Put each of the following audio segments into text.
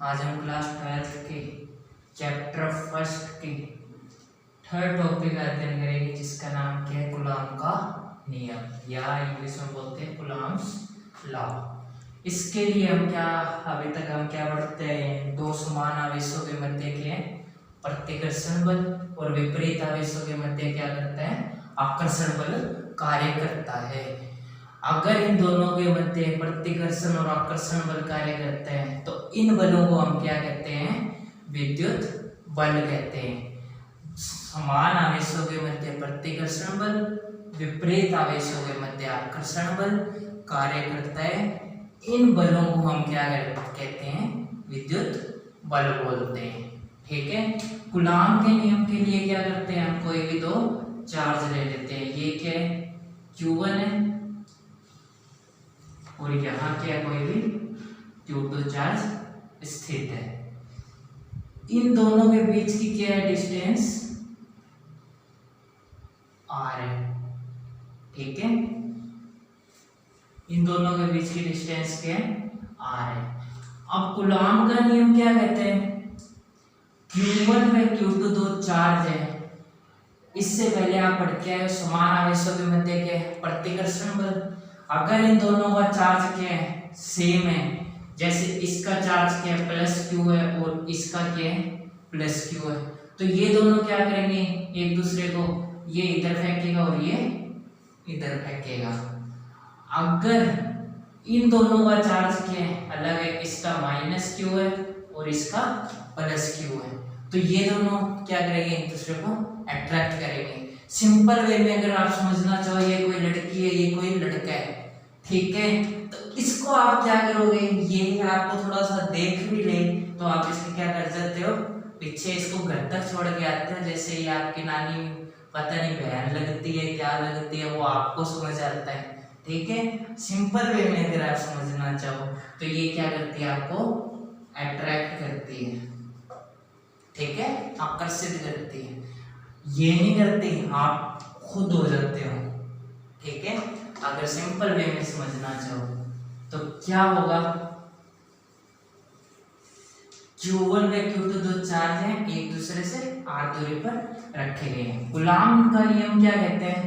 आज हम class 12th के चैप्टर फर्स्ट के थर्ड टॉपिक का अध्ययन करेंगे, जिसका नाम क्या है, कूलॉम का नियम, या इंग्लिश में बोलते हैं कूलॉम्स लॉ। इसके लिए हम अभी तक हम क्या पढ़ते हैं, दो समान आवेशों के मध्य के प्रतिकर्षण बल और विपरीत आवेशों के मध्य क्या करता है, आकर्षण बल कार्य करता है। अगर इन दोनों के मध्य प्रतिकर्षण और आकर्षण बल कार्य करते हैं तो इन बलों को हम क्या कहते हैं, विद्युत बल कहते हैं। समान आवेशों के मध्य प्रतिकर्षण बल, विपरीत आवेशों के मध्य आकर्षण बल कार्य करता है। इन बलों को हम क्या कहते हैं, विद्युत बल बोलते हैं। ठीक है। कूलॉम के नियम के लिए क्या करते हैं, हम कोई भी दो चार्ज ले लेते हैं। ये क्या है, Q1 है, और यहाँ क्या कोई भी Q2 चार्ज स्थित है। इन दोनों के बीच की क्या है, डिस्टेंस R है। ठीक है, इन दोनों के बीच की डिस्टेंस क्या है, R है। अब कूलॉम का नियम क्या कहते हैं, Q1 व Q2 दो चार्ज है। इससे पहले आप पढ़ के आए समान आवेशों के मध्य के प्रतिकर्षण बल। अगर इन दोनों का चार्ज क्या है, सेम है, जैसे इसका चार्ज क्या है, प्लस Q है और इसका क्या है, प्लस Q है, तो ये दोनों क्या करेंगे, एक दूसरे को, ये इधर फेंकेगा और ये इधर फेंकेगा। अगर इन दोनों का चार्ज क्या है, अलग है, इसका माइनस Q है और इसका प्लस Q है, तो ये दोनों क्या करेंगे, एक दूसरे को अट्रैक्ट करेंगे। सिंपल वे में अगर आप समझना चाहो, ये कोई लड़की है, ये कोई लड़का है, ठीक है, तो इसको आप क्या करोगे, ये आपको थोड़ा सा देख भी ले तो आप इसके क्या कर सकते हो, पीछे इसको घर तक छोड़ के आते हो। जैसे ये आपकी नानी पता नहीं बहन लगती है, क्या लगती है, वो आपको समझ आता है। ठीक है, सिंपल वे में अगर आप समझना चाहो तो ये क्या करती है, आपको अट्रैक्ट करती है। ठीक है, आकर्षित करती है, ये नहीं करती, आप खुद हो जाते हो। ठीक है, अगर सिंपल वे में समझना चाहो तो क्या होगा, Q1 व Q2 दो चार्ज हैं, एक दूसरे से r दूरी पर रखे गए हैं। कूलॉम का नियम क्या कहते हैं,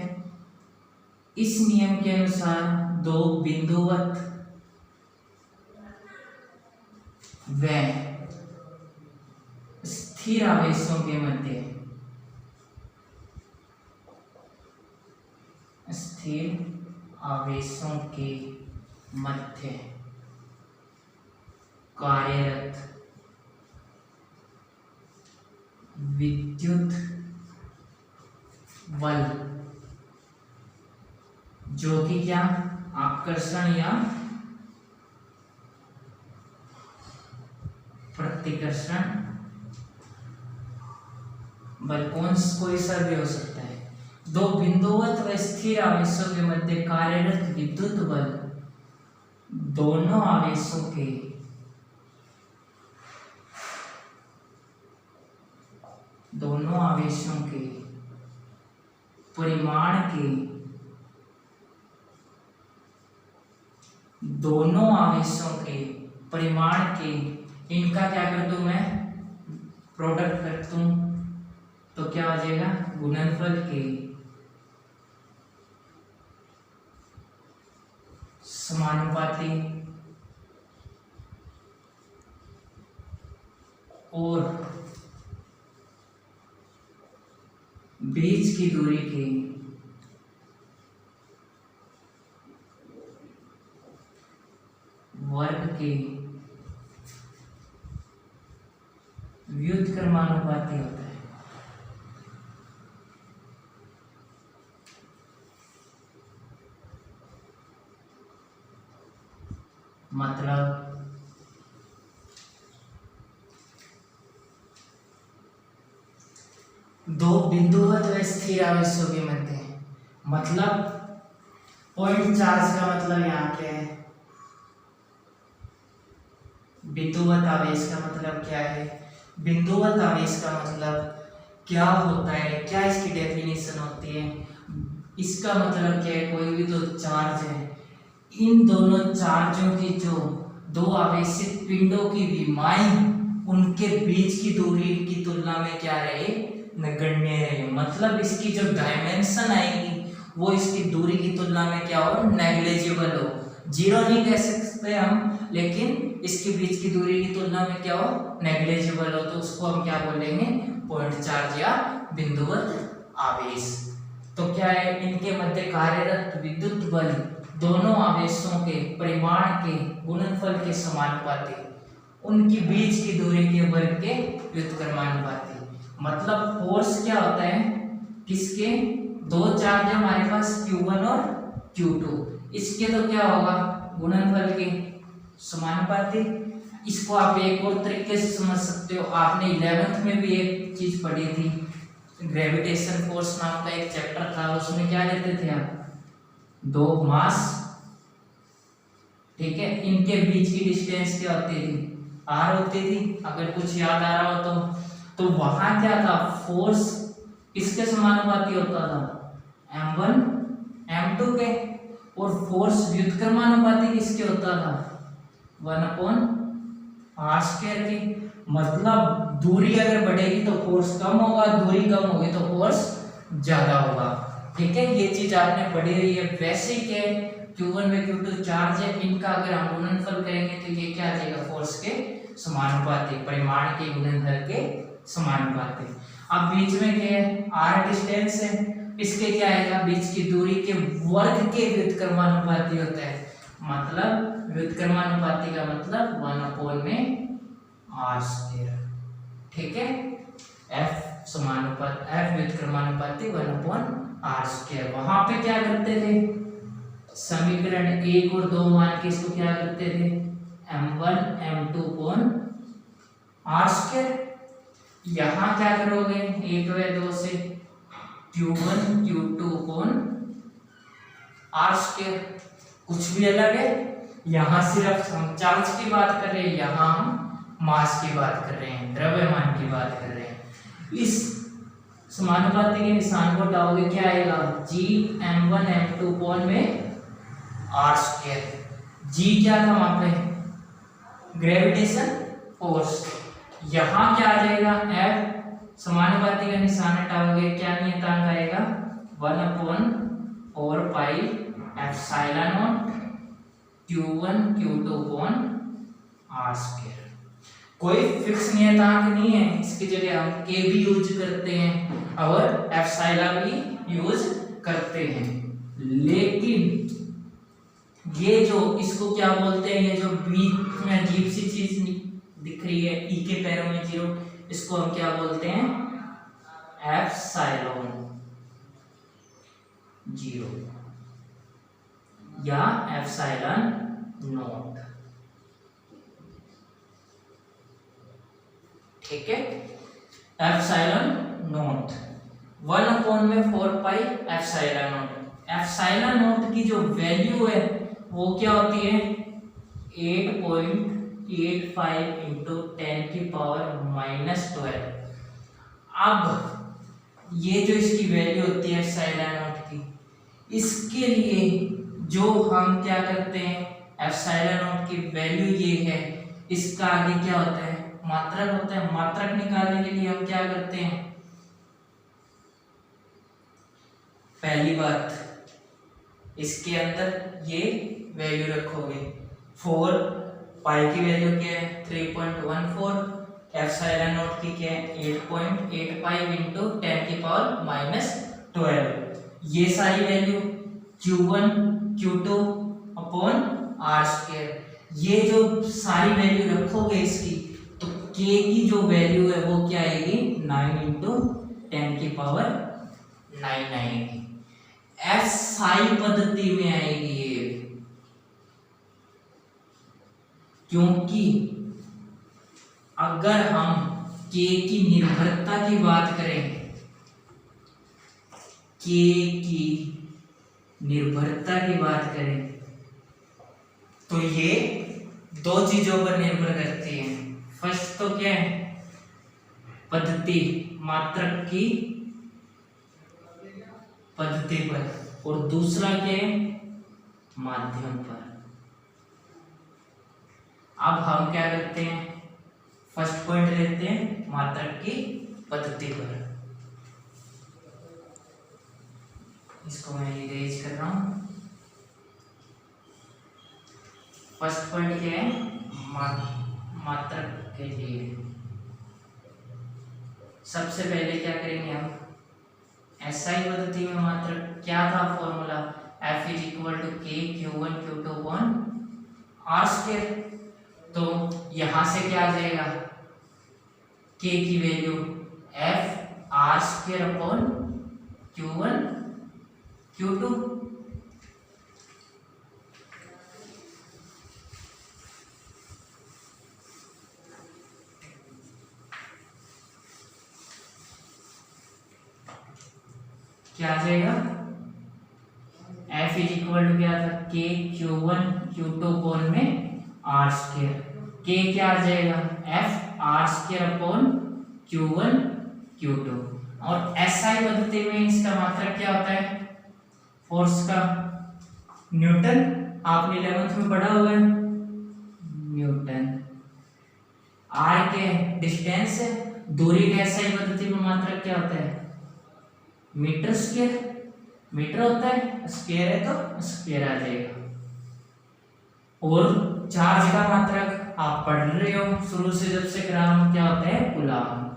इस नियम के अनुसार दो बिंदुवत व स्थिर आवेशों के मध्य कार्यरत विद्युत बल, जो कि क्या, आकर्षण या प्रतिकर्षण बल, कोई सा भी हो सकता है। दो बिंदुवत व स्थिर आवेशों के मध्य कार्यरत विद्युत बल दोनों आवेशों के परिमाण के, दोनों आवेशों के परिमाण के, इनका क्या कर दूं मैं, प्रोडक्ट कर दूं, तो क्या हो जाएगा, गुणनफल के समानुपाती और बीच की दूरी के वर्ग के व्युत्क्रमानुपाती होता है। मतलब दो बिंदुवत व स्थिर आवेशों के मध्य, मतलब पॉइंट चार्ज का मतलब यहाँ क्या है, बिंदुवत आवेश का मतलब क्या है, बिंदुवत आवेश का मतलब क्या होता है, क्या इसकी डेफिनेशन होती है। इसका मतलब क्या है, कोई भी दो चार्ज है, इन दोनों चार्जों की जो दो आवेशित पिंडों की विमाएं उनके बीच की दूरी की तुलना में क्या रहे, नगण्य रहे। मतलब इसकी जो डायमेंशन आएगी वो इसकी दूरी की तुलना में क्या हो, नेग्लिजिबल हो। जीरो नहीं कह सकते हम, लेकिन इसके बीच की दूरी की तुलना में क्या हो, नेग्लिजिबल हो, तो उसको हम क्या बोलेंगे, पॉइंट चार्ज या बिंदुवत आवेश। तो क्या है, इनके मध्य कार्यरत विद्युत बल दोनों आवेशों के परिमाण के गुणनफल के समानुपाती, उनकी बीच की दूरी के वर्ग के व्युत्क्रमानुपाती। मतलब फोर्स क्या होता है, किसके दो चार्ज है हमारे पास Q1 और Q2, इसके तो क्या होगा, गुणनफल के समानुपाती। इसको आप एक और तरीके से समझ सकते हो, आपने 11th में भी एक चीज पढ़ी थी, ग्रेविटेशन फोर्स नाम का एक चैप्टर था, उसमें क्या लेते थे आप, दो मास, ठीक है, इनके बीच की डिस्टेंस क्या होती थी, r होती थी, अगर कुछ याद आ रहा हो तो वहां क्या था, फोर्स किसके समानुपाती होता था, m1 m2 के, और फोर्स व्युत्क्रमानुपाती किसके होता था, 1/r² की। मतलब दूरी अगर बढ़ेगी तो फोर्स कम होगा, दूरी कम होगी तो फोर्स ज्यादा होगा, ठीक है, ये चीज आपने पढ़ी हुई है। वैसे क्या है, Q1 में Q2 चार्ज है, इनका अगर हम गुणनफल करेंगे तो ये क्या आ जाएगा, फोर्स के समानुपाती, परिमाण के गुणनफल के समानुपाती। अब बीच में क्या है, r डिस्टेंस है, इसके क्या आएगा, बीच की दूरी के वर्ग के व्युत्क्रमानुपाती होता है। मतलब व्युत्क्रमानुपाती का मतलब 1/r², ठीक है, f समानुपात, f व्युत्क्रमानुपाती 1/r²। वहां पे क्या करते थे, समीकरण 1 और 2 मान के इसको क्या करते थे, m1 m2 r²। यहाँ क्या करोगे, 1 व 2 से Q1 Q2 r², कुछ भी अलग है, यहाँ सिर्फ हम चार्ज की बात कर रहे हैं, यहाँ हम मास की बात कर रहे हैं, द्रव्यमान की बात कर रहे हैं। इस समानुपाती के निशान को हटाओगे, क्या आएगा, G m1 m2 कोण में r²। G क्या था वहां पे, ग्रेविटेशन फोर्स, यहाँ क्या आ जाएगा, F समानुपाती का निशान हटाओगे, क्या नियतांक आएगा, 1/4 pi epsilon not Q1 Q2 r²। कोई फिक्स नियतांक नहीं है, इसकी जगह हम K भी यूज करते हैं और एप्सिलॉन भी यूज करते हैं। लेकिन ये जो इसको क्या बोलते हैं, ये जो बीच में अजीब सी चीज दिख रही है, ई के पैरों में 0, इसको हम क्या बोलते हैं, एप्सिलॉन 0 या एप्सिलॉन नॉट, ठीक है, epsilon not 1/4 pi epsilon naught. Epsilon naught की जो वैल्यू है वो क्या होती है, 8.85 इंटू 10⁻⁻12। अब ये जो इसकी वैल्यू होती है एप्सिलॉन नॉट की, इसके लिए जो हम क्या करते हैं, एप्सिलॉन नॉट की वैल्यू ये है, इसका आगे क्या होता है, मात्रक होता है। मात्रक निकालने के लिए हम क्या करते हैं, पहली बात इसके अंदर ये वैल्यू रखोगे, 4 पाई की वैल्यू क्या है 3.14, एप्सिलॉन नॉट की क्या है 8.85 इंटू 10⁻⁻12। ये सारी value Q1 Q2 upon r², ये जो सारी वैल्यू रखोगे इसकी, तो K की जो वैल्यू है वो क्या आएगी, 9 इंटू 10⁻9 आएगी। SI पद्धति में आएगी ये, क्योंकि अगर हम K की निर्भरता की बात करें, K की निर्भरता की बात करें तो ये दो चीजों पर निर्भर करती है। फर्स्ट तो क्या है, पद्धति, मात्रक की पद्धति पर, और दूसरा क्या है, माध्यम पर। अब हम क्या करते हैं, फर्स्ट पॉइंट लेते हैं मात्रक की पद्धति पर। इसको मैं इरेज कर रहा हूं। फर्स्ट पॉइंट क्या है, मात्रक के लिए सबसे पहले क्या करेंगे हम, एसआई पद्धति में मात्रक क्या था formula, F is equal to k Q1 Q2 upon R square. तो यहां से क्या आ जाएगा, K की value F R square upon Q1 Q2। क्या आ जाएगा, F इज इक्वल टू क्या था, K Q1 Q2 अपॉन में R स्क्वायर। K क्या आ जाएगा, F R square upon Q1 Q2। और SI पद्धति में इसका मात्रक क्या होता है, फोर्स का न्यूटन, आपने 11th में पढ़ा होगा न्यूटन। R के डिस्टेंस है, दूरी का SI पद्धति में मात्रक क्या होता है, मीटर स्क्वायर। मीटर होता है, स्क्वायर है तो स्क्वायर आ जाएगा। और चार्ज का मात्रक आप पढ़ रहे हो शुरू से, जब से ग्राम, क्या होता है, कूलम।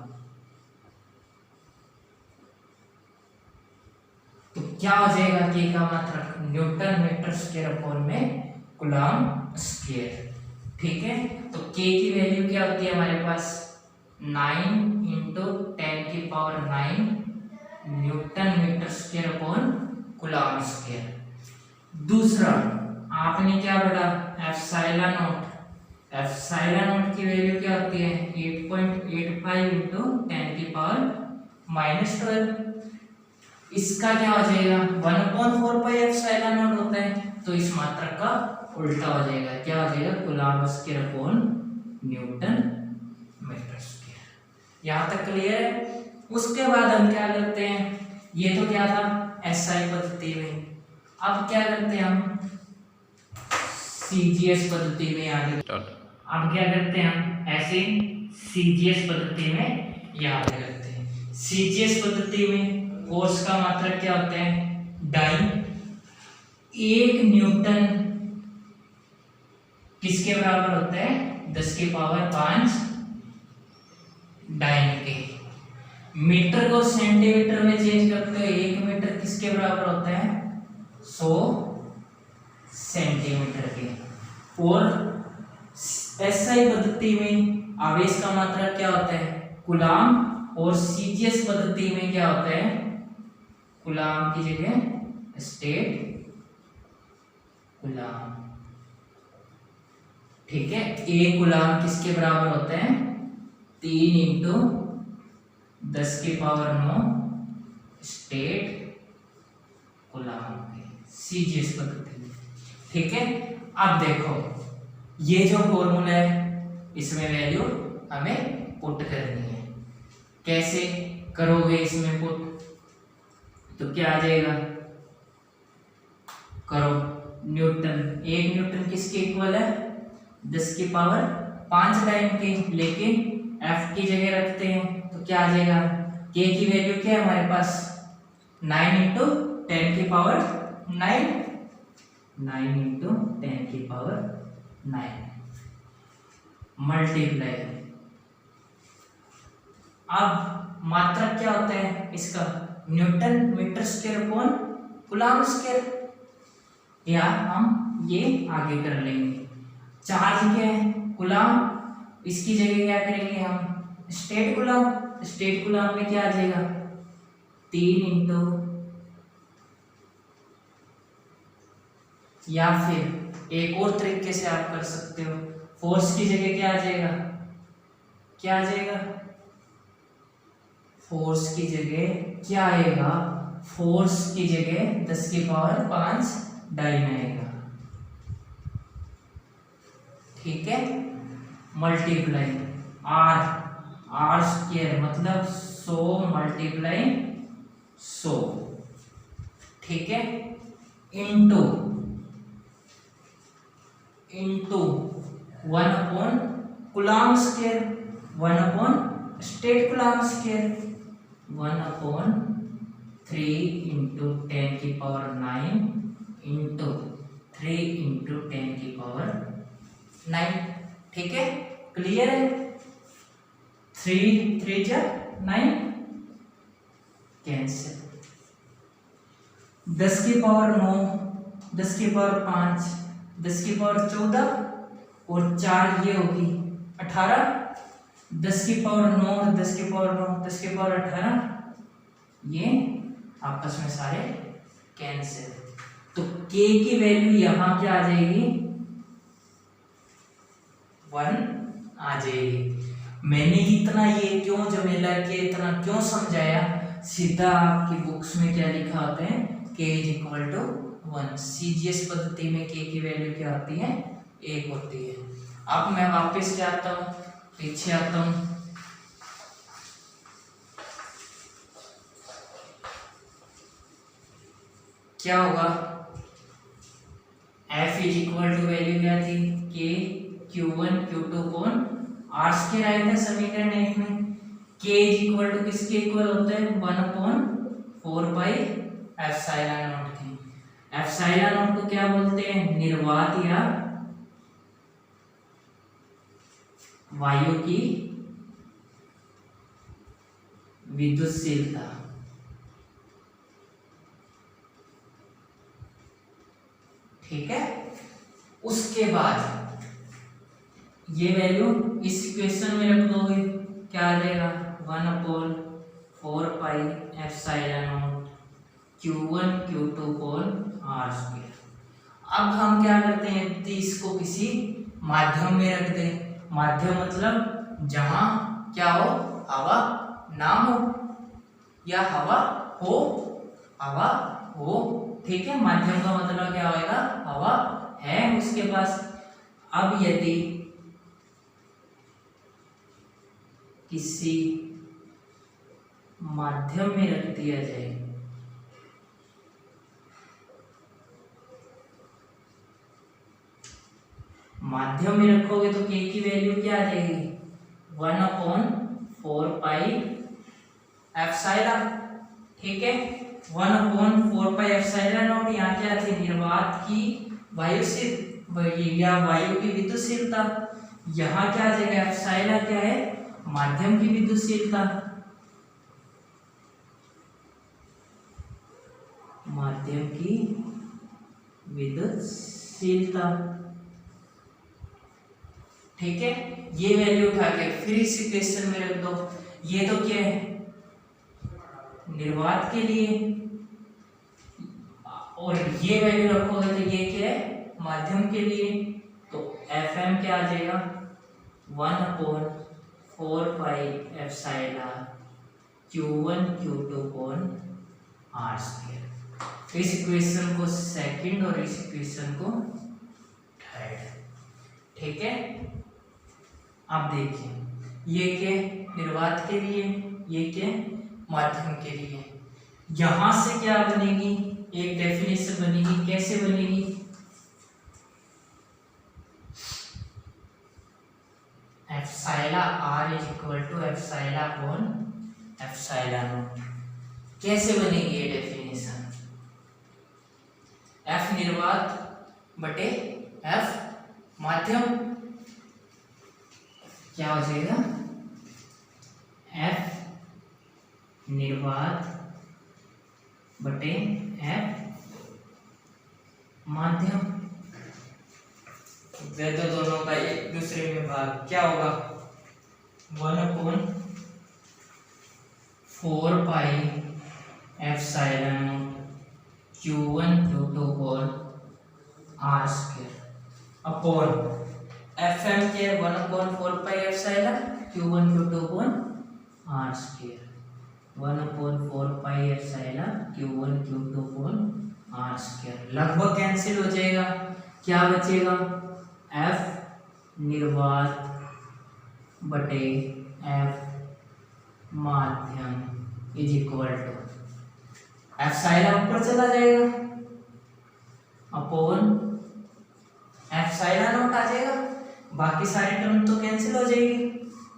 तो क्या हो जाएगा, के का मात्रक न्यूटन मीटर स्क्वायर अपॉन में कूलम स्क्वायर। ठीक है, तो के की वैल्यू क्या होती है हमारे पास, 9 × 10⁹ newton metre square upon coulomb square. दूसरा आपने क्या पढ़ा, एप्सिलॉन नॉट। एप्सिलॉन नॉट की वैल्यू क्या होती है, 8.85 × 10⁻⁻12। इसका क्या हो जाएगा, 1/4 एप्सिलॉन नॉट होता है, तो इस मात्रक का उल्टा हो जाएगा, क्या हो जाएगा, coulomb square upon newton metre square. यहां तक क्लियर है। उसके बाद हम क्या करते हैं, ये तो क्या था एसआई पद्धति में, अब क्या करते हैं हम सीजीएस पद्धति में आगे। अब क्या करते हैं हम ऐसे सीजीएस पद्धति में याद करते हैं। सीजीएस पद्धति में फोर्स का मात्रक क्या होता है, डाइन। 1 न्यूटन किसके बराबर होता है, 10⁵ डाइन के। मीटर को सेंटीमीटर में चेंज करते हो, 1 मीटर किसके बराबर होता है, 100 सेंटीमीटर के। और एसआई पद्धति में आवेश का मात्रक क्या होता है, कूलम। और सीजीएस पद्धति में क्या होता है, कूलम की जगह स्टेट कूलम। ठीक है, 1 कूलम किसके बराबर होता है, 3 × 10⁹ स्टेट कूलम के, सीजीएस पद्धति में। ठीक है, अब देखो ये जो फॉर्मूला है इसमें वैल्यू हमें पुट करनी है। कैसे करोगे इसमें पुट, तो क्या आ जाएगा, करो न्यूटन। 1 न्यूटन किसके इक्वल है, 10⁵ डाइन के, लेकिन F की जगह रखते हैं तो क्या आ जाएगा, K की वैल्यू क्या है हमारे पास, 9 × 10⁹9 मल्टीप्लाई। अब मात्रक क्या होता है इसका, newton metre square upon coulomb square, या हम ये आगे कर लेंगे। चार्ज क्या है, कूलम, इसकी जगह क्या करेंगे हम, स्टेट कूलम। स्टेट कूलम में क्या आ जाएगा, 3 × या फिर एक और तरीके से आप कर सकते हो, फोर्स की जगह क्या आ जाएगा, क्या आ जाएगा, फोर्स की जगह क्या आएगा, फोर्स की जगह 10⁵ डाइन आएगा। ठीक है, मल्टीप्लाई आर स्क्वायर मतलब 100 × 100। ठीक है, into 1 upon coulomb square, 1 upon state coulomb square, 1 upon 3 into 10 की पावर 9 इंटू 3 इंटू 10 की पावर 9। ठीक है, क्लियर है? 3 3 जा 9 कैंसिल। 10 की पावर 9, 10 की पावर 5, 10 की पावर 14 और 4 ये होगी 18। 10 की पावर 9, 10 की पावर 9, 10 की पावर 18, ये आपस में सारे कैंसिल। तो k की वैल्यू यहां क्या आ जाएगी? 1 आ जाएगी। मैंने इतना ये क्यों झमेला के इतना क्यों समझाया? सीधा आपकी बुक्स में क्या लिखा होता है? k = 1। सीजीएस पद्धति में k की वैल्यू क्या होती है? 1 होती है। अब मैं वापस जाता हूँ, पीछे आता हूँ। क्या होगा? f = वैल्यू क्या थी? k q1 q2 कौन r स्क्वायर आया था समीकरण 1 में। k = किसके इक्वल होता है? 1/4 पाई एप्सिलॉन नॉट की। एप्सिलॉन नॉट को क्या बोलते हैं? निर्वात या वायु की विद्युतशीलता। ठीक है, उसके बाद ये वैल्यू इस इक्वेशन में रख दोगे, क्या आ जाएगा? 1/4 pi epsilon not q1 q2 r square. अब हम क्या करते हैं? तो इसको किसी माध्यम में रख दें। माध्यम मतलब जहां क्या हो? हवा ना हो या हवा हो, हवा हो। ठीक है, माध्यम का मतलब क्या होगा? हवा है उसके पास। अब यदि किसी माध्यम में रख दिया जाए, माध्यम में रखोगे तो k की वैल्यू क्या आ जाएगी? 1/4 पाई एप्सिलॉन। ठीक है, 1/4 पाई एप्सिलॉन नॉट। यहाँ क्या थी? निर्वात की या वायु की विद्युतशीलता। यहाँ क्या आ जाएगा? एप्सिलॉन क्या है? माध्यम की विद्युतशीलता। माध्यम की विद्युतशीलता। ठीक है, ये वैल्यू उठा के फिर इस इक्वेशन में रख दो। ये तो क्या है? निर्वात के लिए, और ये वैल्यू रखोगे तो ये क्या है? माध्यम के लिए। तो Fm क्या आ जाएगा? 1/4 pi epsilon q1 q2 r square. इस इक्वेशन को सेकंड और इस इक्वेशन को थर्ड। ठीक है, अब देखिए ये क्या? निर्वात के लिए, ये क्या? माध्यम के लिए। यहां से क्या बनेगी? एक डेफिनेशन बनेगी। कैसे बनेगी? Epsilon r = epsilon not. कैसे बनेगी ये डेफिनेशन? f निर्वात बटे f माध्यम, क्या हो जाएगा? f निर्वात बटे f माध्यम। वे तो दोनों का एक दूसरे में भाग क्या होगा? 1/4 pi epsilon q1 q2 r square upon Fm के 1/4 pi epsilon q1 q2 r square. 1/4 pi epsilon q1 q2 r square लगभग कैंसिल हो जाएगा। क्या बचेगा? F निर्वात बटे F माध्यम = एप्सिलॉन ऊपर चला जाएगा अपॉन एप्सिलॉन नॉट आ जाएगा। बाकी सारी टर्म तो कैंसिल हो जाएगी,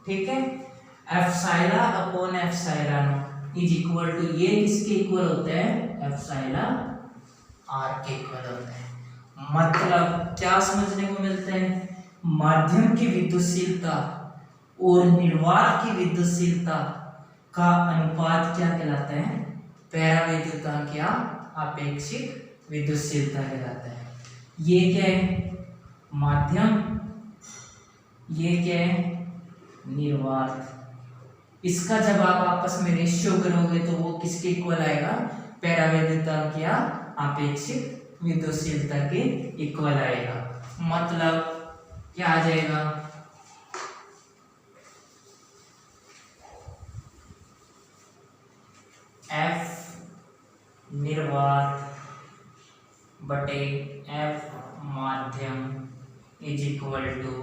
ठीक है। Epsilon upon epsilon is equal to, ये किसके इक्वल होता है, एप्सिलॉन आर के इक्वल होता है। मतलब क्या समझने को मिलता है, माध्यम की विद्युतशीलता और निर्वात की विद्युतशीलता का अनुपात क्या कहलाता है, परावैद्युतांक या आपेक्षिक विद्युतशीलता कहलाता है। ये क्या है, माध्यम, ये क्या है, निर्वात। इसका जब आप आपस में रेशियो करोगे तो वो किसके इक्वल आएगा, परावैद्युतांक या आपेक्षिक विद्युतशीलता के इक्वल आएगा। मतलब क्या आ जाएगा, एफ निर्वात बटे एफ माध्यम is equal to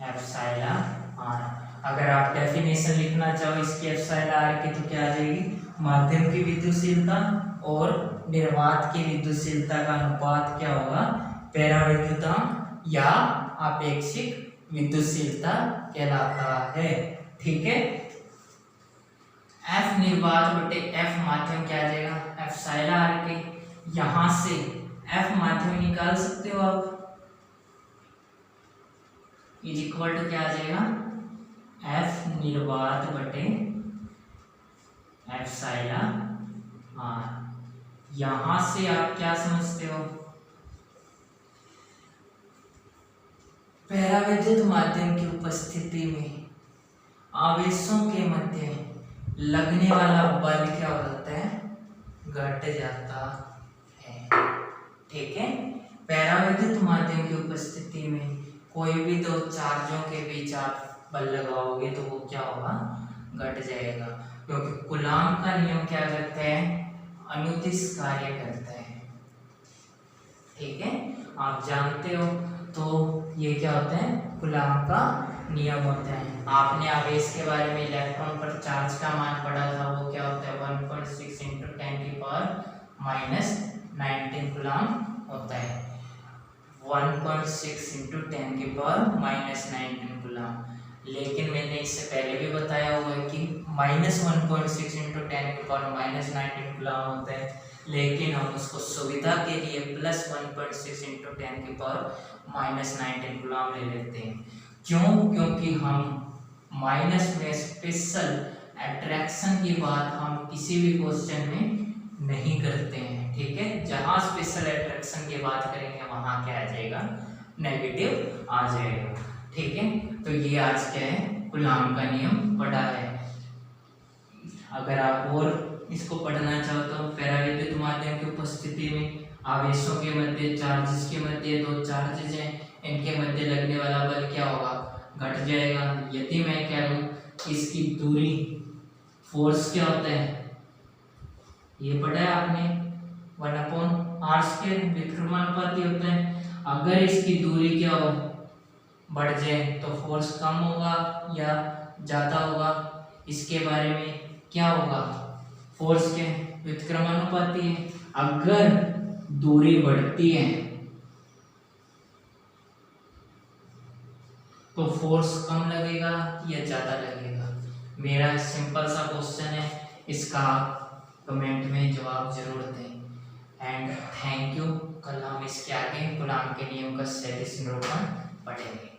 epsilon R. अगर आप डेफिनेशन लिखना चाहो इसकी एप्सिलॉन आर की तो क्या आ जाएगी, माध्यम की विद्युतशीलता और निर्वात की विद्युतशीलता का अनुपात क्या होगा, परावैद्युतांक या आपेक्षिक विद्युतशीलता कहलाता है, ठीक है। एफ निर्वात बटे एफ माध्यम क्या आ जाएगा, एप्सिलॉन आर के, यहां से एफ माध्यम निकाल सकते हो आप, इज इक्वल टू क्या आ जाएगा, एफ निर्वात बटे एप्सिलॉन आर। यहां से आप क्या समझते हो, परावैद्युत माध्यम की उपस्थिति में आवेशों के मध्य लगने वाला बल क्या हो जाता है, घट जाता है, ठीक है। परावैद्युत माध्यम की उपस्थिति में कोई भी दो चार्जों के बीच आप बल लगाओगे तो वो क्या होगा, घट जाएगा, क्योंकि कूलाम का नियम क्या करता है, अनुदिश कार्य करता है, ठीक है, आप जानते हो। तो ये क्या होता है, कूलाम का नियम होता है। आपने आवेश के बारे में इलेक्ट्रॉन पर चार्ज का मान पढ़ा था, वो क्या होता है, 1.6 × 10⁻⁻19 कूलाम होता है, 1.6 × 10⁻⁻19 कूलाम। लेकिन मैंने इससे पहले भी बताया हुआ है कि -1.6 × 10⁻⁻19 कूलाम होता है, लेकिन हम उसको सुविधा के लिए +1.6 × 10⁻⁻19 कूलाम ले लेते हैं। क्यों, क्योंकि हम माइनस में स्पेशल अट्रैक्शन की बात हम किसी भी क्वेश्चन में नहीं करते हैं, ठीक है। जहां स्पेशल अट्रैक्शन की बात करेंगे वहां क्या आ जाएगा, नेगेटिव आ जाएगा, ठीक है। तो ये आज क्या है, कूलाम का नियम पढ़ा है। अगर आप और इसको पढ़ना चाहो तो परावैद्युत माध्यम की उपस्थिति में आवेशों के मध्य, चार्जेस के मध्य, दो चार्जेस हैं, इनके मध्य लगने वाला बल क्या होगा, घट जाएगा। यदि मैं कह लूं इसकी दूरी, फोर्स क्या होता है, ये पढ़ा है आपने, 1/r² विक्रमानुपाती होता है। अगर इसकी दूरी क्या हो, बढ़ जाए तो फोर्स कम होगा या ज़्यादा होगा, इसके बारे में क्या होगा, फोर्स के व्युत्क्रमानुपाती है। अगर दूरी बढ़ती है तो फोर्स कम लगेगा या ज़्यादा लगेगा। मेरा सिंपल सा क्वेश्चन है, इसका कमेंट में जवाब जरूर दें। And thank you. कल हम इसके आगे कूलाम के नियम का सही निरूपण पढ़ेंगे।